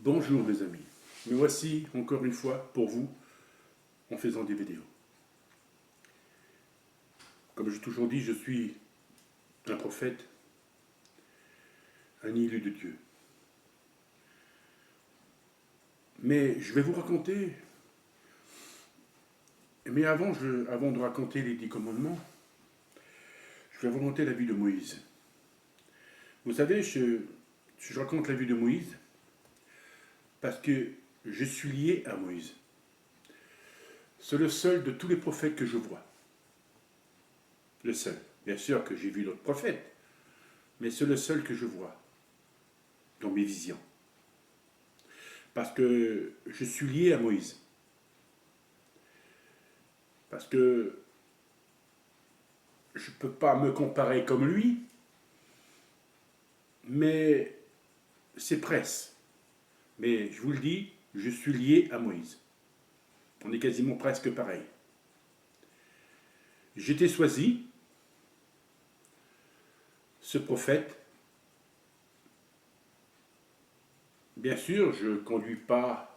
Bonjour mes amis, me voici encore une fois pour vous en faisant des vidéos. Comme j'ai toujours dit, je suis un prophète, un élu de Dieu. Mais je vais vous raconter, mais avant de raconter les 10 commandements, je vais vous raconter la vie de Moïse. Vous savez, je raconte la vie de Moïse parce que je suis lié à Moïse. C'est le seul de tous les prophètes que je vois. Le seul. Bien sûr que j'ai vu d'autres prophètes, mais c'est le seul que je vois dans mes visions. Parce que je suis lié à Moïse. Parce que je ne peux pas me comparer comme lui, mais c'est presque. Mais je vous le dis, je suis lié à Moïse. On est quasiment presque pareil. J'étais choisi, ce prophète. Bien sûr, je ne conduis pas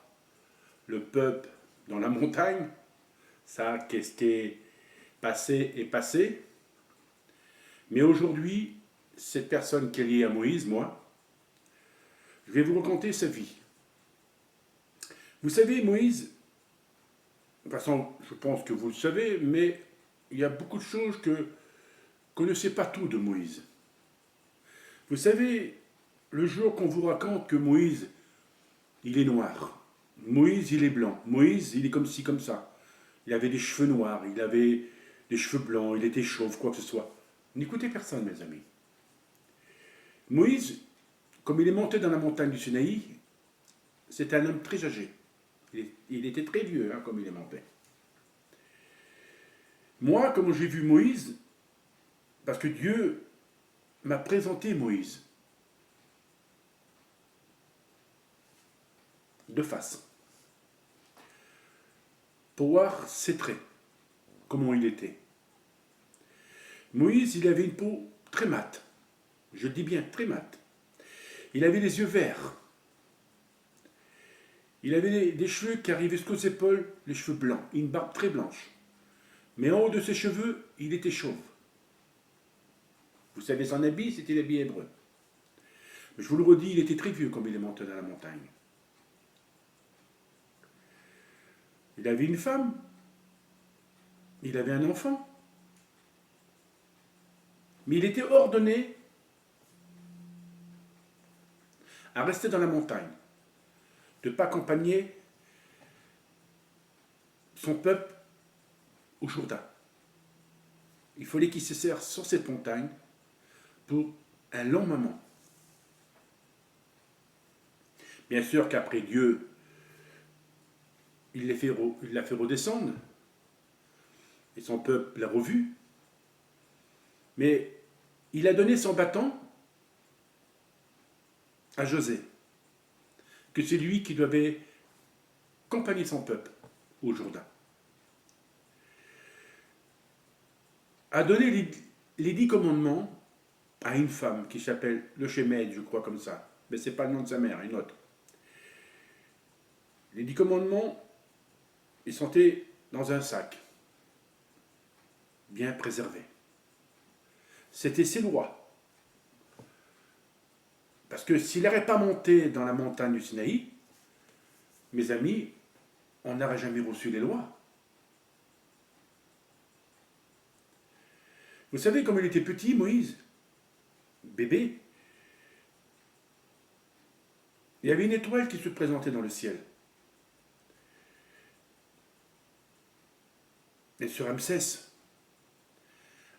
le peuple dans la montagne. Ça, qu'est-ce qui est passé est passé. Mais aujourd'hui, cette personne qui est liée à Moïse, moi, je vais vous raconter sa vie. Vous savez, Moïse, de toute façon, je pense que vous le savez, mais il y a beaucoup de choses qu'on ne sait pas tout de Moïse. Vous savez, le jour qu'on vous raconte que Moïse, il est noir, Moïse, il est blanc, Moïse, il est comme ci, comme ça, il avait des cheveux noirs, il avait des cheveux blancs, il était chauve, quoi que ce soit. N'écoutez personne, mes amis. Moïse, comme il est monté dans la montagne du Sinaï, c'est un homme très âgé. Il était très vieux, comme il est monté. Moi, comme j'ai vu Moïse, parce que Dieu m'a présenté Moïse de face, pour voir ses traits, comment il était. Moïse, il avait une peau très mate, je dis bien très mate. Il avait les yeux verts. Il avait des cheveux qui arrivaient jusqu'aux épaules, les cheveux blancs, une barbe très blanche. Mais en haut de ses cheveux, il était chauve. Vous savez, son habit, c'était l'habit hébreu. Mais je vous le redis, il était très vieux comme il est monté dans la montagne. Il avait une femme. Il avait un enfant. Mais il était ordonné à rester dans la montagne, de ne pas accompagner son peuple au Jourdain. Il fallait qu'il se serre sur cette montagne pour un long moment. Bien sûr qu'après Dieu, il l'a fait redescendre, et son peuple l'a revu. Mais il a donné son bâton à José, que c'est lui qui devait accompagner son peuple au Jourdain. A donné les 10 commandements à une femme qui s'appelle le Shémed, je crois comme ça. Mais ce n'est pas le nom de sa mère, une autre. Les 10 commandements, ils sont dans un sac, bien préservé. C'était ses lois. Parce que s'il n'aurait pas monté dans la montagne du Sinaï, mes amis, on n'aurait jamais reçu les lois. Vous savez, comme il était petit, Moïse, bébé, il y avait une étoile qui se présentait dans le ciel. Et sur Ramsès,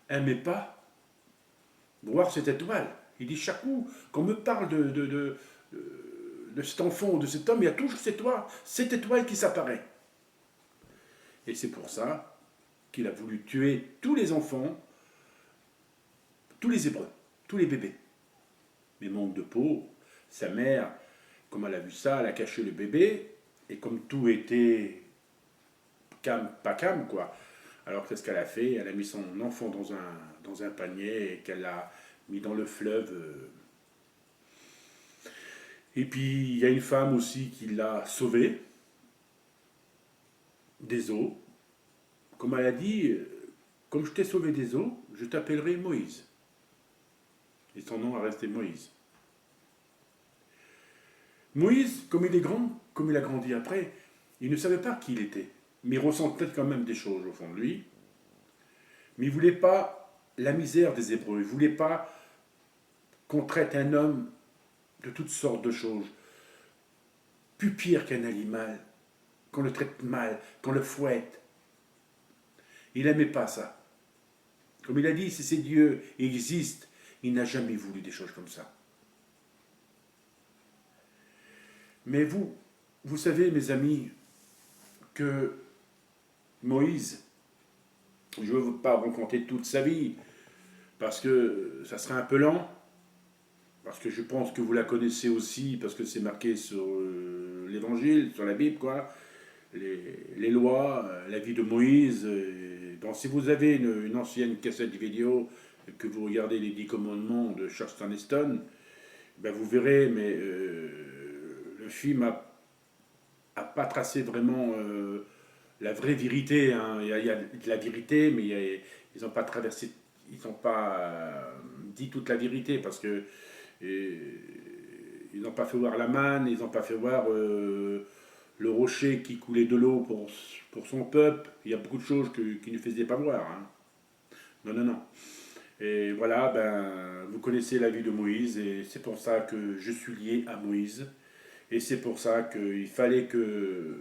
n'aimait pas voir cette étoile. Il dit, chaque coup qu'on me parle de cet enfant ou de cet homme, il y a toujours cette étoile qui s'apparaît. Et c'est pour ça qu'il a voulu tuer tous les enfants, tous les Hébreux, tous les bébés. Mais manque de peau, sa mère, comme elle a vu ça, elle a caché le bébé, et comme tout était pas calme, quoi. Alors qu'est-ce qu'elle a fait? Elle a mis son enfant dans un panier et qu'elle l'a mis dans le fleuve. Et puis il y a une femme aussi qui l'a sauvé des eaux. Comme elle a dit, comme je t'ai sauvé des eaux, je t'appellerai Moïse. Et son nom a resté Moïse. Moïse, comme il est grand, comme il a grandi après, il ne savait pas qui il était. Mais il ressentait quand même des choses au fond de lui. Mais il ne voulait pas la misère des Hébreux. Il ne voulait pas qu'on traite un homme de toutes sortes de choses. Plus pire qu'un animal, qu'on le traite mal, qu'on le fouette. Il n'aimait pas ça. Comme il a dit, si ces dieux existent, il n'a jamais voulu des choses comme ça. Mais vous savez, mes amis, que Moïse, je ne veux pas raconter toute sa vie, parce que ça serait un peu lent, parce que je pense que vous la connaissez aussi, parce que c'est marqué sur l'évangile, sur la Bible, quoi, les lois, la vie de Moïse. Donc si vous avez une ancienne cassette vidéo, que vous regardez les 10 commandements de Charlton Heston, ben vous verrez, mais le film a pas tracé vraiment la vraie vérité. Hein. Il y a de la vérité, mais ils n'ont pas traversé, ils n'ont pas dit toute la vérité, parce que ils n'ont pas fait voir la manne, ils n'ont pas fait voir le rocher qui coulait de l'eau pour son peuple. Il y a beaucoup de choses qui ne faisaient pas voir. Hein. Non, non, non. Et voilà, ben, vous connaissez la vie de Moïse, et c'est pour ça que je suis lié à Moïse. Et c'est pour ça qu'il fallait que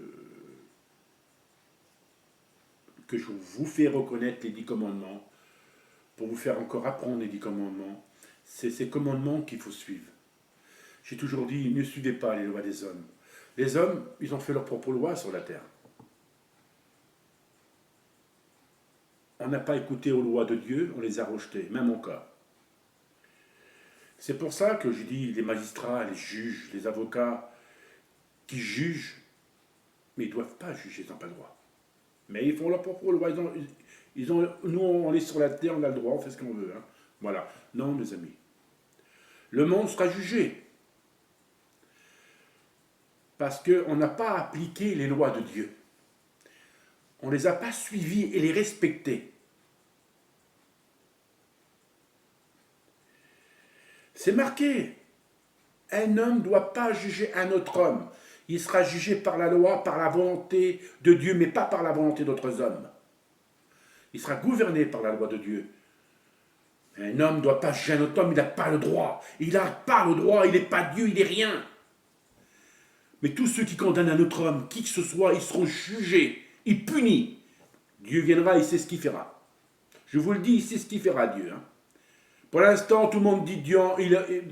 je vous fais reconnaître les 10 commandements, pour vous faire encore apprendre les 10 commandements. C'est ces commandements qu'il faut suivre. J'ai toujours dit, ne suivez pas les lois des hommes. Les hommes, ils ont fait leurs propres lois sur la terre. On n'a pas écouté aux lois de Dieu, on les a rejetées, même encore. C'est pour ça que je dis, les magistrats, les juges, les avocats, qui jugent, mais ils ne doivent pas juger, ils n'ont pas le droit. Mais ils font leurs propres lois. Nous, on est sur la terre, on a le droit, on fait ce qu'on veut. Hein. Voilà. Non, mes amis. Le monde sera jugé. Parce qu'on n'a pas appliqué les lois de Dieu. On ne les a pas suivies et les respectées. C'est marqué. Un homme ne doit pas juger un autre homme. Il sera jugé par la loi, par la volonté de Dieu, mais pas par la volonté d'autres hommes. Il sera gouverné par la loi de Dieu. Un homme ne doit pas juger un autre homme, il n'a pas le droit. Il n'a pas le droit, il n'est pas Dieu, il n'est rien. Mais tous ceux qui condamnent un autre homme, qui que ce soit, ils seront jugés, ils punis. Dieu viendra, il sait ce qu'il fera. Je vous le dis, il sait ce qu'il fera, Dieu. Hein. Pour l'instant, tout le monde dit Dieu,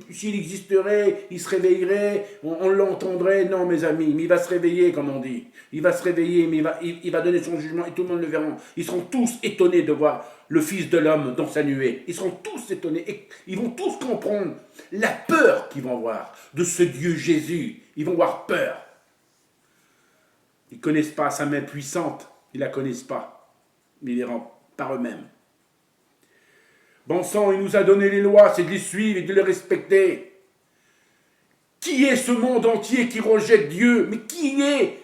s'il existerait, il se réveillerait, on l'entendrait. Non, mes amis, mais il va se réveiller, comme on dit. Il va se réveiller, mais il va donner son jugement et tout le monde le verra. Ils seront tous étonnés de voir le Fils de l'homme dans sa nuée. Ils seront tous étonnés. Et ils vont tous comprendre la peur qu'ils vont avoir de ce Dieu Jésus. Ils vont avoir peur. Ils ne connaissent pas sa main puissante. Ils ne la connaissent pas. Mais ils les rendent par eux-mêmes. Bon sang, il nous a donné les lois, c'est de les suivre et de les respecter. Qui est ce monde entier qui rejette Dieu? Mais qui il est?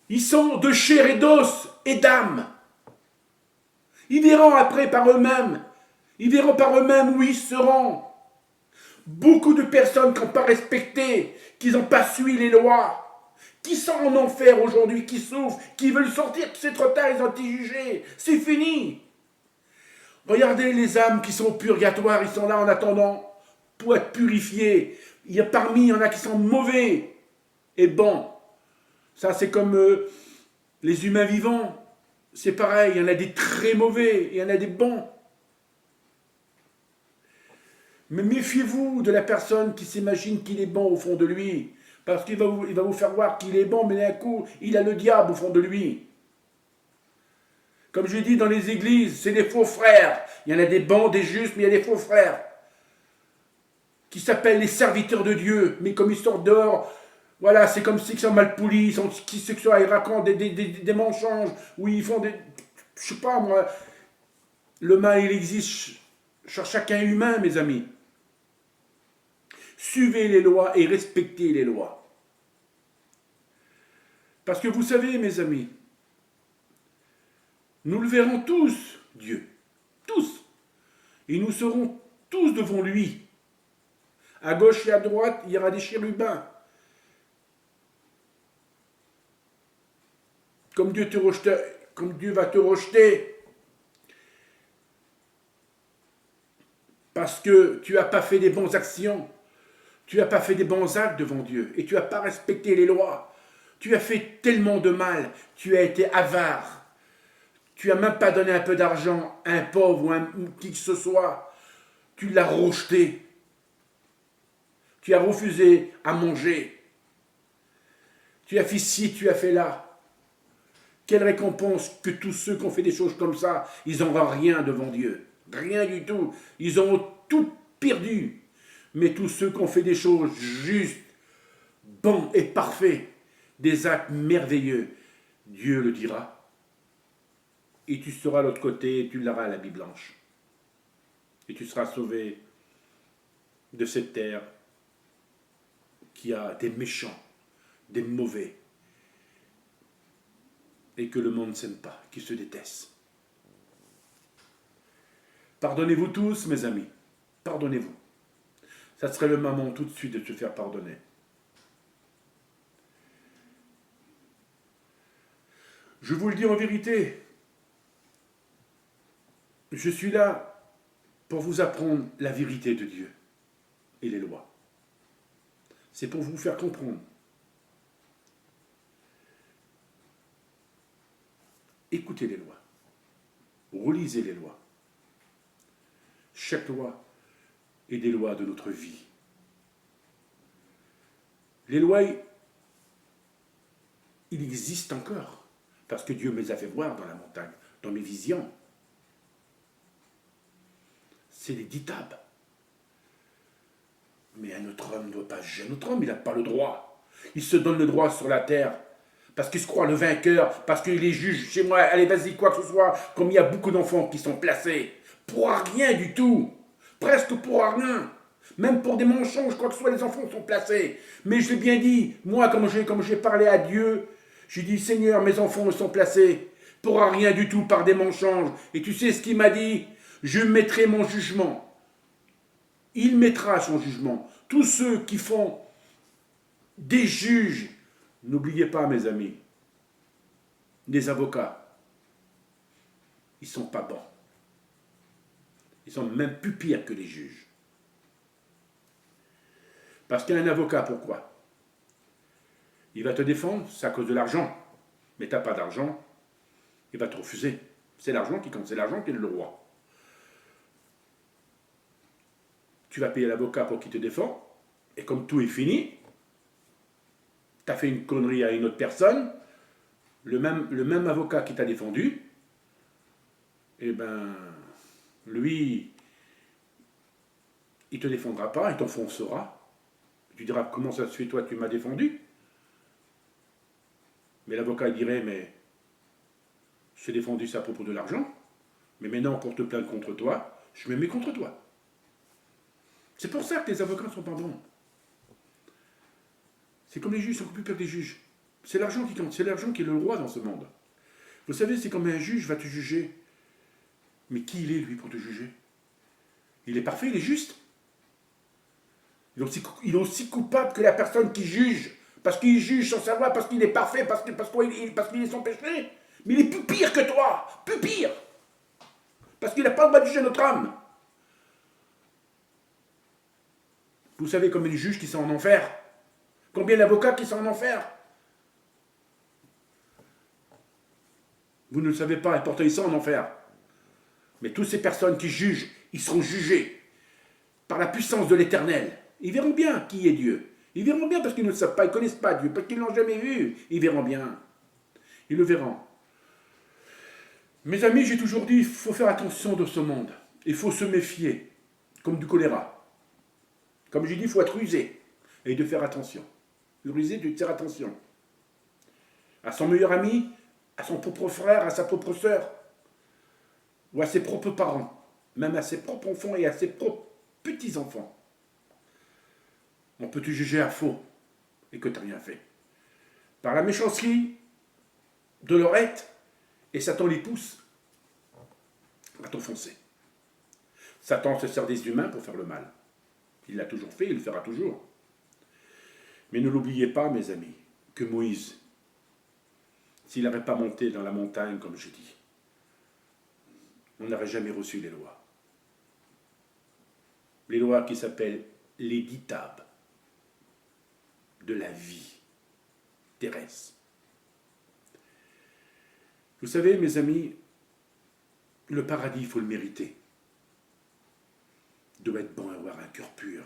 Ils sont de chair et d'os et d'âme. Ils verront après par eux-mêmes. Ils verront par eux-mêmes où ils seront. Beaucoup de personnes qui n'ont pas respecté, qui n'ont pas suivi les lois, qui sont en enfer aujourd'hui, qui souffrent, qui veulent sortir, c'est trop tard, ils ont été jugés. C'est fini. Regardez les âmes qui sont au purgatoire, ils sont là en attendant pour être purifiés. Il y en a qui sont mauvais et bons. Ça, c'est comme les humains vivants. C'est pareil, il y en a des très mauvais et il y en a des bons. Mais méfiez-vous de la personne qui s'imagine qu'il est bon au fond de lui. Parce qu'il va vous faire voir qu'il est bon, mais d'un coup, il a le diable au fond de lui. Comme je dis dans les églises, c'est des faux frères. Il y en a des bons, des justes, mais il y a des faux frères. Qui s'appellent les serviteurs de Dieu. Mais comme ils sortent dehors, voilà, c'est comme ceux qui sont mal polis, ils racontent des mensonges, où ils font des... Je sais pas moi, le mal il existe sur chacun humain, mes amis. Suivez les lois et respectez les lois. Parce que vous savez, mes amis, nous le verrons tous, Dieu. Tous. Et nous serons tous devant lui. À gauche et à droite, il y aura des chérubins. Comme Dieu va te rejeter. Parce que tu n'as pas fait des bonnes actions. Tu n'as pas fait des bons actes devant Dieu. Et tu n'as pas respecté les lois. Tu as fait tellement de mal. Tu as été avare. Tu n'as même pas donné un peu d'argent à un pauvre ou à qui que ce soit. Tu l'as rejeté. Tu as refusé à manger. Tu as fait ci, tu as fait là. Quelle récompense que tous ceux qui ont fait des choses comme ça, ils n'auront rien devant Dieu. Rien du tout. Ils auront tout perdu. Mais tous ceux qui ont fait des choses justes, bons et parfaits, des actes merveilleux, Dieu le dira. Et tu seras de l'autre côté, et tu l'auras la vie blanche. Et tu seras sauvé de cette terre qui a des méchants, des mauvais, et que le monde ne s'aime pas, qui se déteste. Pardonnez-vous tous, mes amis. Pardonnez-vous. Ça serait le moment tout de suite de te faire pardonner. Je vous le dis en vérité, je suis là pour vous apprendre la vérité de Dieu et les lois. C'est pour vous faire comprendre. Écoutez les lois. Relisez les lois. Chaque loi est des lois de notre vie. Les lois, il existe encore. Parce que Dieu me les a fait voir dans la montagne, dans mes visions. C'est les 10 tables. Mais un autre homme ne doit pas juger un autre homme, il n'a pas le droit. Il se donne le droit sur la terre. Parce qu'il se croit le vainqueur, parce qu'il est juge chez moi, allez vas-y, quoi que ce soit, comme il y a beaucoup d'enfants qui sont placés. Pour rien du tout. Presque pour rien. Même pour des mensonges, quoi que ce soit, les enfants sont placés. Mais je l'ai bien dit, moi, comme j'ai parlé à Dieu, j'ai dit, Seigneur, mes enfants me sont placés pour rien du tout par des mensonges. Et tu sais ce qu'il m'a dit? Je mettrai mon jugement. Il mettra son jugement. Tous ceux qui font des juges, n'oubliez pas, mes amis, des avocats, ils ne sont pas bons. Ils sont même plus pires que les juges. Parce qu'un avocat, pourquoi? Il va te défendre, c'est à cause de l'argent. Mais tu n'as pas d'argent, il va te refuser. C'est l'argent qui compte, c'est l'argent qui est le roi. Tu vas payer l'avocat pour qu'il te défende, et comme tout est fini, tu as fait une connerie à une autre personne, le même avocat qui t'a défendu, eh ben, lui, il ne te défendra pas, il t'enfoncera. Tu diras, comment ça se fait, toi, tu m'as défendu? Mais l'avocat dirait, mais je t'ai défendu ça à propos de l'argent, mais maintenant, pour te plaindre contre toi, je me mets contre toi. C'est pour ça que les avocats ne sont pas bons. C'est comme les juges, ils sont plus pires que les juges. C'est l'argent qui compte, c'est l'argent qui est le roi dans ce monde. Vous savez, c'est comme un juge va te juger. Mais qui il est, lui, pour te juger? Il est parfait, il est juste. Il est aussi coupable que la personne qui juge. Parce qu'il juge sans savoir, parce qu'il est parfait, parce qu'il est sans péché. Mais il est plus pire que toi. Plus pire. Parce qu'il n'a pas le droit de juger notre âme. Vous savez combien de juges qui sont en enfer? Combien d'avocats qui sont en enfer? Vous ne le savez pas, et pourtant ils sont en enfer. Mais toutes ces personnes qui jugent, ils seront jugés par la puissance de l'Éternel. Ils verront bien qui est Dieu. Ils verront bien parce qu'ils ne le savent pas, ils ne connaissent pas Dieu, parce qu'ils ne l'ont jamais vu. Ils verront bien. Ils le verront. Mes amis, j'ai toujours dit, il faut faire attention de ce monde. Il faut se méfier, comme du choléra. Comme j'ai dit, il faut être rusé et de faire attention. Rusé, de faire attention. À son meilleur ami, à son propre frère, à sa propre sœur, ou à ses propres parents, même à ses propres enfants et à ses propres petits-enfants. on peut te juger à faux et que tu n'as rien fait. Par la méchanceté de leur être, et Satan les pousse à t'offenser. Satan se sert des humains pour faire le mal. Il l'a toujours fait, il le fera toujours. Mais ne l'oubliez pas, mes amis, que Moïse, s'il n'avait pas monté dans la montagne, comme je dis, on n'aurait jamais reçu les lois. Les lois qui s'appellent les 10 tables de la vie terrestre. Vous savez, mes amis, le paradis, il faut le mériter. De être bon et avoir un cœur pur.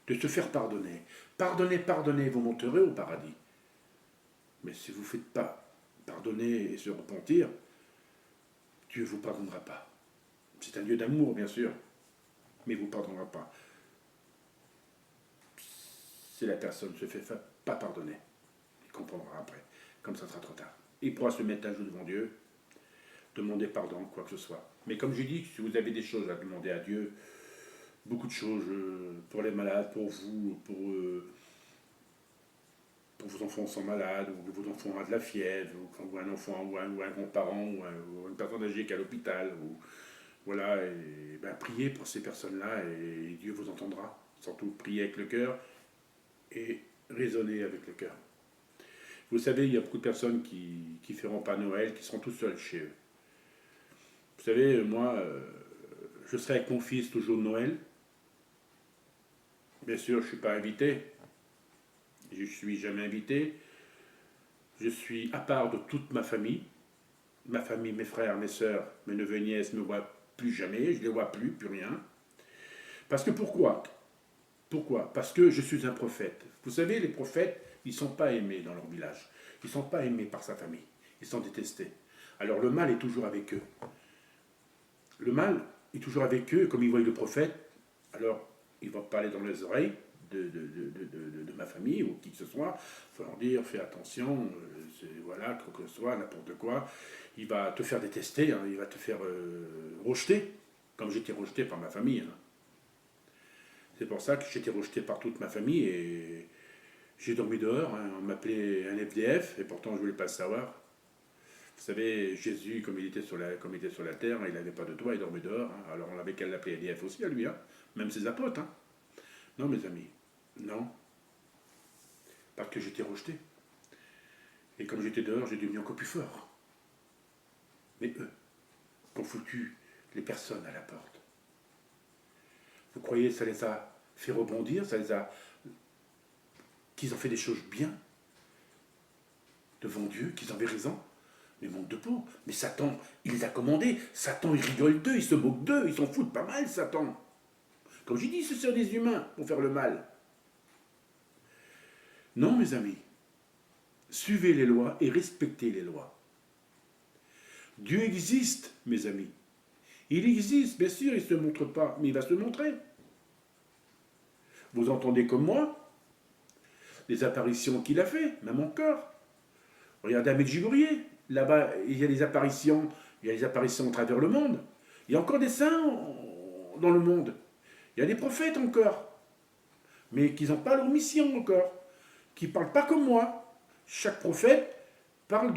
De se faire pardonner. Pardonnez, pardonnez, vous monterez au paradis. Mais si vous ne faites pas pardonner et se repentir, Dieu ne vous pardonnera pas. C'est un Dieu d'amour, bien sûr, mais il ne vous pardonnera pas. Si la personne ne se fait pas pardonner, il comprendra après, comme ça sera trop tard. Il pourra se mettre à genoux devant Dieu, demander pardon, quoi que ce soit. Mais comme je dis, si vous avez des choses à demander à Dieu, beaucoup de choses pour les malades, pour vous, pour vos enfants sont malades, ou vos enfants ont de la fièvre, ou un enfant, ou un grand-parent, ou une personne âgée qui est à l'hôpital, ou voilà, et ben, priez pour ces personnes-là et Dieu vous entendra. Surtout priez avec le cœur et raisonnez avec le cœur. Vous savez, il y a beaucoup de personnes qui ne feront pas Noël, qui seront tout seuls chez eux. Vous savez, moi, je serai avec mon fils toujours Noël. Bien sûr, je ne suis pas invité. Je ne suis jamais invité. Je suis à part de toute ma famille. Ma famille, mes frères, mes sœurs, mes neveux et nièces ne me voient plus jamais. Je ne les vois plus rien. Parce que pourquoi ? Pourquoi ? Parce que je suis un prophète. Vous savez, les prophètes, ils ne sont pas aimés dans leur village. Ils ne sont pas aimés par sa famille. Ils sont détestés. Alors le mal est toujours avec eux. Le mal est toujours avec eux. Comme ils voient le prophète, alors ils vont parler dans les oreilles de ma famille ou qui que ce soit. Il faut leur dire, fais attention, voilà, quoi que ce soit, n'importe quoi. Il va te faire détester, hein, il va te faire rejeter, comme j'étais rejeté par ma famille. Hein. C'est pour ça que j'étais rejeté par toute ma famille et j'ai dormi dehors. Hein. On m'appelait un FDF et pourtant je ne voulais pas le savoir. Vous savez, Jésus, comme il était sur la terre, il n'avait pas de toit, il dormait dehors. Hein. Alors on avait qu'à l'appeler FDF aussi à lui, hein. Même ses apôtres. Hein. Non, mes amis, non. Parce que j'étais rejeté. Et comme j'étais dehors, j'ai devenu encore plus fort. Mais eux, ont foutu les personnes à la porte. Vous croyez que ça les a fait rebondir, qu'ils ont fait des choses bien devant Dieu, qu'ils avaient raison? Mais manque de peau. Mais Satan, il les a commandés. Satan, il rigole d'eux, il se moque d'eux, ils s'en foutent pas mal, Satan. Comme j'ai dit, ce sont des humains pour faire le mal. Non, mes amis. Suivez les lois et respectez les lois. Dieu existe, mes amis. Il existe, bien sûr, il ne se montre pas, mais il va se montrer. Vous entendez comme moi les apparitions qu'il a fait, même encore. Regardez à Medjugorje, là-bas, il y a des apparitions, à travers le monde. Il y a encore des saints dans le monde. Il y a des prophètes encore, mais qui n'ont pas leur mission encore, qui ne parlent pas comme moi. Chaque prophète parle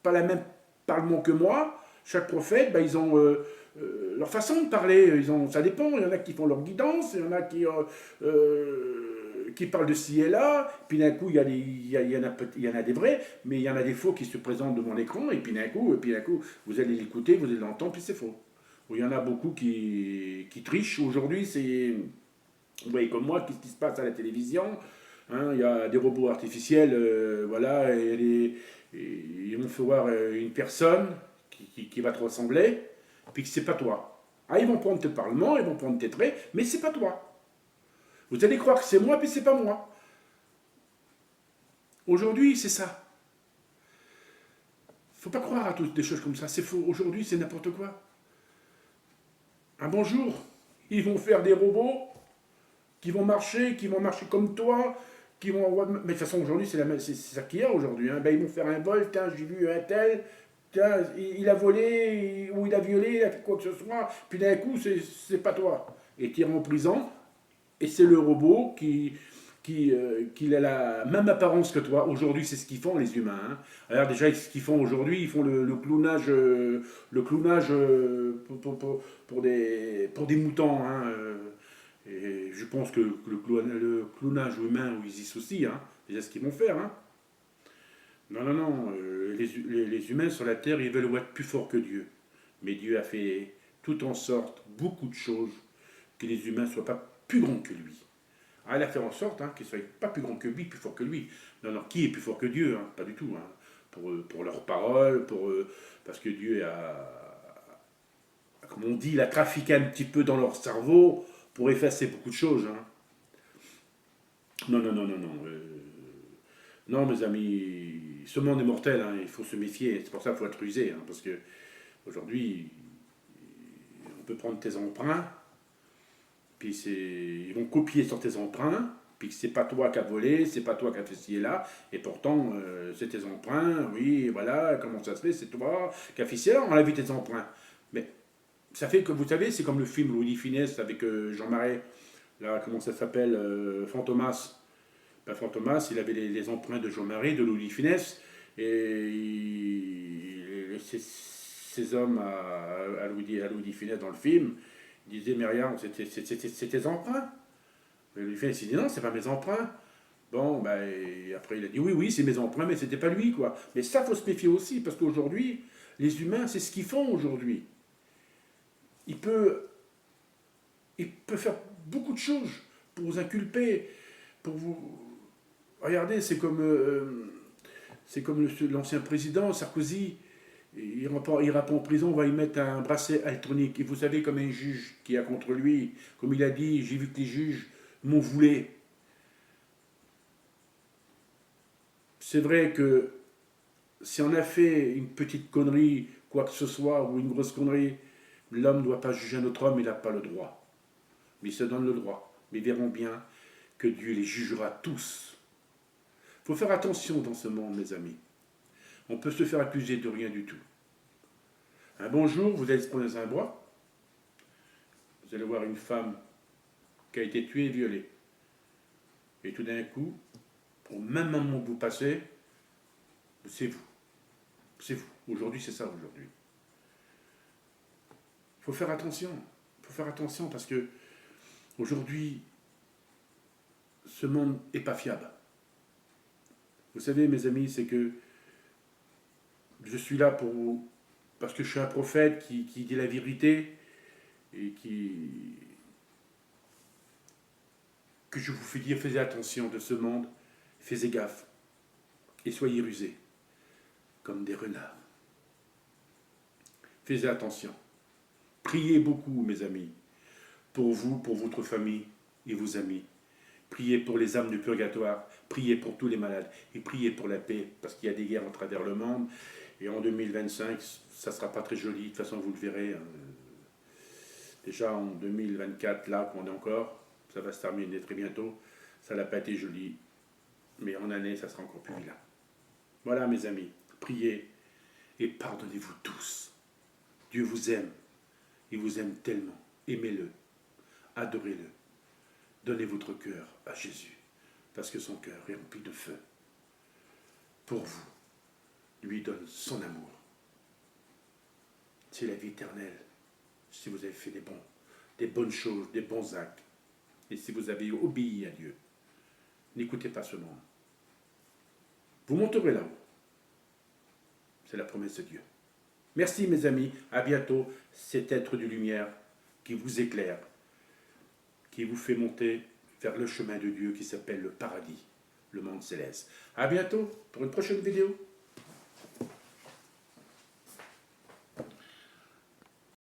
pas la même parlement que moi. Chaque prophète, ben, ils ont leur façon de parler. Ça dépend. Il y en a qui font leur guidance, il y en a qui parlent de ci et là. Puis d'un coup, il y en a des vrais, mais il y en a des faux qui se présentent devant l'écran. Et puis d'un coup, vous allez l'écouter, vous allez l'entendre, puis c'est faux. Il y en a beaucoup qui trichent. Aujourd'hui, vous voyez comme moi, qu'est-ce qui se passe à la télévision, hein, il y a des robots artificiels, voilà, et ils vont faire voir une personne qui va te ressembler, puis que c'est pas toi. Ah, ils vont prendre tes parlements, ils vont prendre tes traits, mais c'est pas toi. Vous allez croire que c'est moi, puis c'est pas moi. Aujourd'hui, c'est ça. Faut pas croire à toutes des choses comme ça, c'est faux. Aujourd'hui, c'est n'importe quoi. Un bonjour, ils vont faire des robots qui vont marcher comme toi, mais de toute façon aujourd'hui c'est ça qu'il y a aujourd'hui. Hein. Ben, ils vont faire un vol, tiens, j'ai vu un tel, tiens, il a volé, ou il a violé, il a fait quoi que ce soit, puis d'un coup c'est pas toi. et t'ira en prison, et c'est le robot qui a la même apparence que toi. Aujourd'hui, c'est ce qu'ils font, les humains. Hein. Alors déjà, ce qu'ils font aujourd'hui, ils font le clownage pour des moutons. Hein. Et je pense que le clownage humain existe aussi. Hein. Déjà, ce qu'ils vont faire. Hein. Non, non, non. Les humains sur la Terre, ils veulent être plus forts que Dieu. Mais Dieu a fait tout en sorte, beaucoup de choses, que les humains ne soient pas plus grands que lui. Ah, il a fait en sorte hein, qu'ils ne soient pas plus grands que lui, plus forts que lui. Non, non, qui est plus fort que Dieu hein? Pas du tout. Hein. Pour leurs paroles, parce que Dieu comme on dit, il a trafiqué un petit peu dans leur cerveau pour effacer beaucoup de choses. Hein. Non, non, non, non, non. Non, mes amis, ce monde est mortel, hein, il faut se méfier. C'est pour ça qu'il faut être rusé, hein, parce que aujourd'hui, on peut prendre tes emprunts, puis ils vont copier sur tes emprunts, puis que c'est pas toi qui as volé, c'est pas toi qui as fait ci et là, et pourtant c'est tes emprunts, oui, voilà, comment ça se fait, c'est toi qui as fait ci, on a vu tes emprunts. Mais ça fait que, vous savez, c'est comme le film Louis de Funès avec Jean Marais, là, comment ça s'appelle, Fantomas. Ben, Fantomas, il avait les emprunts de Jean Marais, de Louis de Funès, et ces hommes à Louis de Funès dans le film, disaient, mais regarde, c'est tes emprunts. Mais Louis de Funès, il dit, non, c'est pas mes emprunts. Bon, ben, et après il a dit, oui, oui, c'est mes emprunts, mais c'était pas lui, quoi. Mais ça, faut se méfier aussi, parce qu'aujourd'hui, les humains, c'est ce qu'ils font aujourd'hui. Il peut, il peut faire beaucoup de choses pour vous inculper, pour vous... Regardez, c'est comme l'ancien président Sarkozy. Il ira pas en prison, on va y mettre un bracelet électronique. Et vous savez, comme un juge qui a contre lui, comme il a dit, j'ai vu que les juges m'en voulaient. C'est vrai que si on a fait une petite connerie, quoi que ce soit, ou une grosse connerie, l'homme ne doit pas juger un autre homme, il n'a pas le droit. Mais il se donne le droit. Mais ils verront bien que Dieu les jugera tous. Il faut faire attention dans ce monde, mes amis. On peut se faire accuser de rien du tout. Un bon jour, vous allez se prendre dans un bois, vous allez voir une femme qui a été tuée et violée. Et tout d'un coup, au même moment que vous passez, c'est vous. C'est vous. Aujourd'hui, c'est ça, aujourd'hui. Il faut faire attention. Il faut faire attention parce que aujourd'hui, ce monde n'est pas fiable. Vous savez, mes amis, c'est que je suis là pour vous, parce que je suis un prophète qui dit la vérité et que je vous fais dire, faites attention de ce monde, faites gaffe et soyez rusés comme des renards. Faites attention. Priez beaucoup, mes amis, pour vous, pour votre famille et vos amis. Priez pour les âmes du purgatoire, priez pour tous les malades et priez pour la paix, parce qu'il y a des guerres à travers le monde. Et en 2025, ça ne sera pas très joli, de toute façon vous le verrez. Déjà en 2024, là qu'on est encore, ça va se terminer très bientôt, ça n'a pas été joli, mais en année, ça sera encore plus vilain. Voilà mes amis, priez et pardonnez-vous tous. Dieu vous aime, il vous aime tellement, aimez-le, adorez-le. Donnez votre cœur à Jésus, parce que son cœur est rempli de feu. Pour vous, lui donne son amour. C'est la vie éternelle, si vous avez fait des bonnes choses, des bons actes, et si vous avez obéi à Dieu. N'écoutez pas ce monde. Vous monterez là-haut. C'est la promesse de Dieu. Merci mes amis, à bientôt, cet être de lumière qui vous éclaire, qui vous fait monter vers le chemin de Dieu qui s'appelle le paradis, le monde céleste. À bientôt pour une prochaine vidéo.